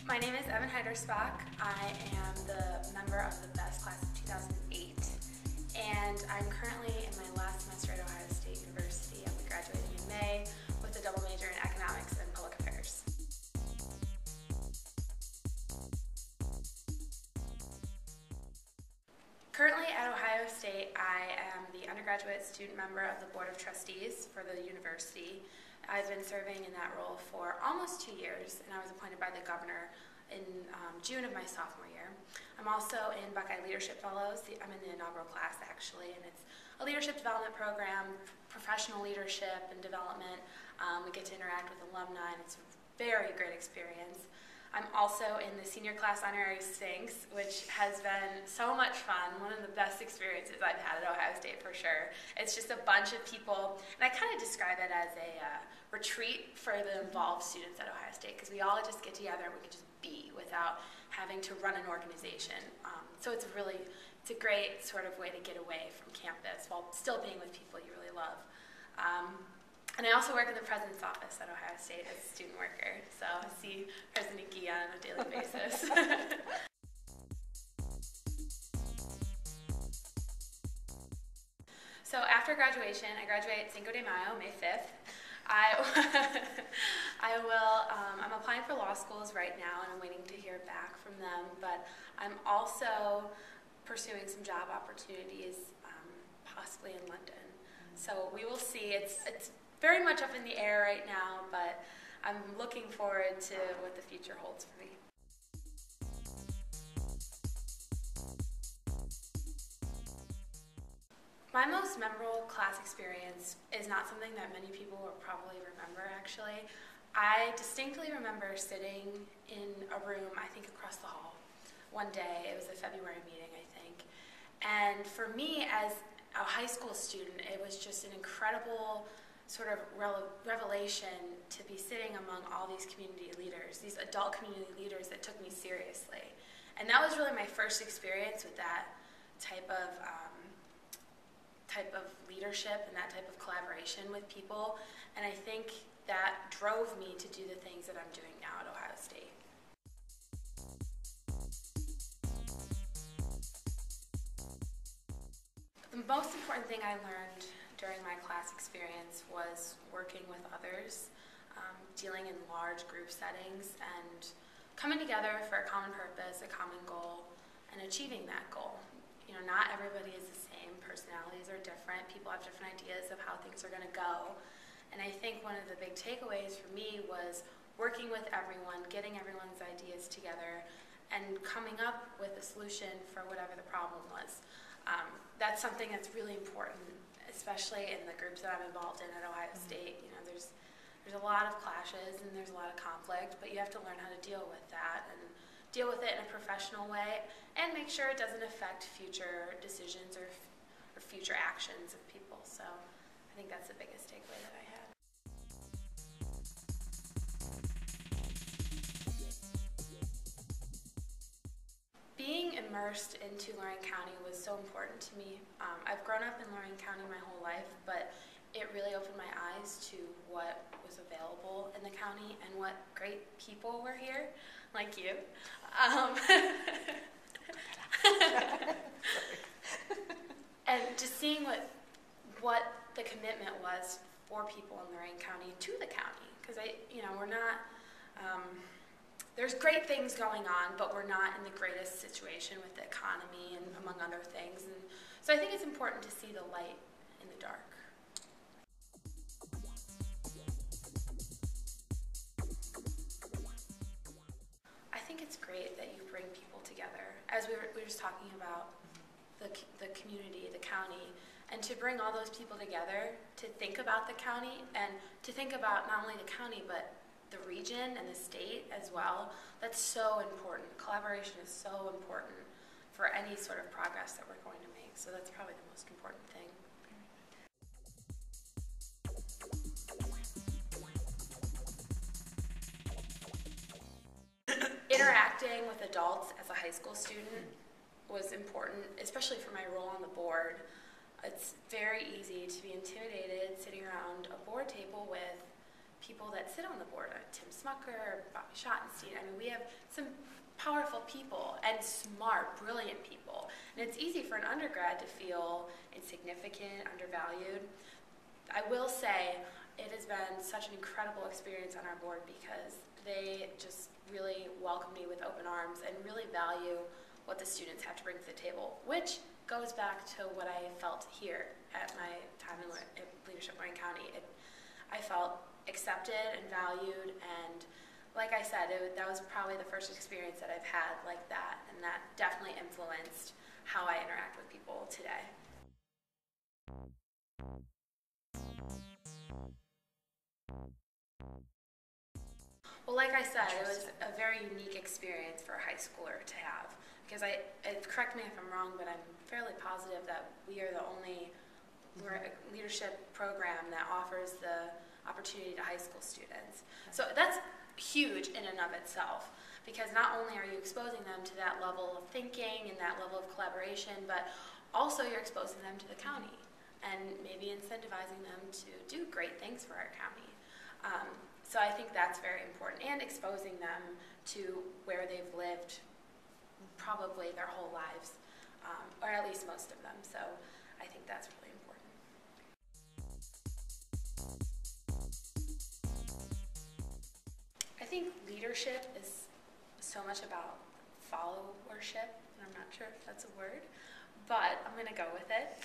My name is Evann Heidersbach. I am the member of the BEST class of 2008, and I'm currently in my last semester at Ohio State University. I'll be graduating in May with a double major in economics and public affairs. Currently at Ohio State, I am the undergraduate student member of the Board of Trustees for the university. I've been serving in that role for almost 2 years, and I was appointed by the governor in June of my sophomore year. I'm also in Buckeye Leadership Fellows. I'm in the inaugural class, actually, and it's a leadership development program, professional leadership and development. We get to interact with alumni, and it's a very great experience. I'm also in the senior class honorary Sphinx, which has been so much fun. One of the best experiences I've had at Ohio State for sure. It's just a bunch of people, and I kind of describe it as a retreat for the involved students at Ohio State, because we all just get together and we can just be without having to run an organization. So it's a great sort of way to get away from campus while still being with people you really love. And I also work in the president's office at Ohio State as a student worker, so I see President Gee on a daily basis. So after graduation, I graduate Cinco de Mayo, May 5th. I'm applying for law schools right now, and I'm waiting to hear back from them, but I'm also pursuing some job opportunities, possibly in London. So we will see. It's very much up in the air right now, but I'm looking forward to what the future holds for me. My most memorable class experience is not something that many people will probably remember, actually. I distinctly remember sitting in a room, I think across the hall, one day. It was a February meeting, I think. And for me, as a high school student, it was just an incredible sort of revelation to be sitting among all these community leaders, these adult community leaders that took me seriously. And that was really my first experience with that type of leadership and that type of collaboration with people. And I think that drove me to do the things that I'm doing now at Ohio State. The most important thing I learned during my class experience was working with others, dealing in large group settings, and coming together for a common purpose, a common goal, and achieving that goal. You know, not everybody is the same. Personalities are different. People have different ideas of how things are going to go. And I think one of the big takeaways for me was working with everyone, getting everyone's ideas together, and coming up with a solution for whatever the problem was. That's something that's really important, especially in the groups that I'm involved in at Ohio State. You know, there's a lot of clashes and there's a lot of conflict, but you have to learn how to deal with that and deal with it in a professional way and make sure it doesn't affect future decisions or future actions of people. So I think that's the biggest takeaway that I had. Being immersed into Lorain County was so important to me. I've grown up in Lorain County my whole life, but it really opened my eyes to what was available in the county and what great people were here, like you. And just seeing what the commitment was for people in Lorain County to the county, because we're not. There's great things going on, but we're not in the greatest situation with the economy and among other things. And so I think it's important to see the light in the dark. I think it's great that you bring people together, as we were just talking about the community, the county, and to bring all those people together to think about the county and to think about not only the county but the region and the state as well. That's so important. Collaboration is so important for any sort of progress that we're going to make. So that's probably the most important thing. Interacting with adults as a high school student was important, especially for my role on the board. It's very easy to be intimidated sitting around a table with people that sit on the board, Tim Smucker, Bobby Schottenstein. I mean, we have some powerful people and smart, brilliant people. And it's easy for an undergrad to feel insignificant, undervalued. I will say it has been such an incredible experience on our board because they just really welcome me with open arms and really value what the students have to bring to the table, which goes back to what I felt here at my time in leadership in Lorain County. I felt accepted and valued, and like I said, that was probably the first experience that I've had like that, and that definitely influenced how I interact with people today. Well, like I said, it was a very unique experience for a high schooler to have, because correct me if I'm wrong, but I'm fairly positive that we're a leadership program that offers the opportunity to high school students. So that's huge in and of itself, because not only are you exposing them to that level of thinking and that level of collaboration, but also you're exposing them to the county and maybe incentivizing them to do great things for our county. So I think that's very important, and exposing them to where they've lived probably their whole lives, or at least most of them. So I think that's really important. I think leadership is so much about followership, and I'm not sure if that's a word, but I'm going to go with it.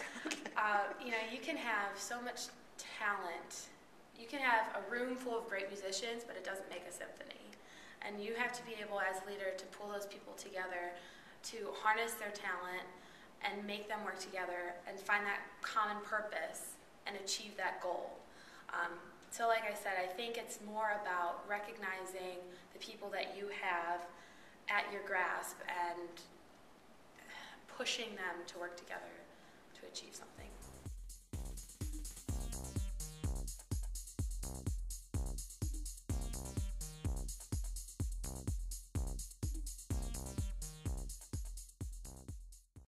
You can have so much talent. You can have a room full of great musicians, but it doesn't make a symphony. And you have to be able, as a leader, to pull those people together, to harness their talent and make them work together and find that common purpose and achieve that goal. So like I said, I think it's more about recognizing the people that you have at your grasp and pushing them to work together to achieve something.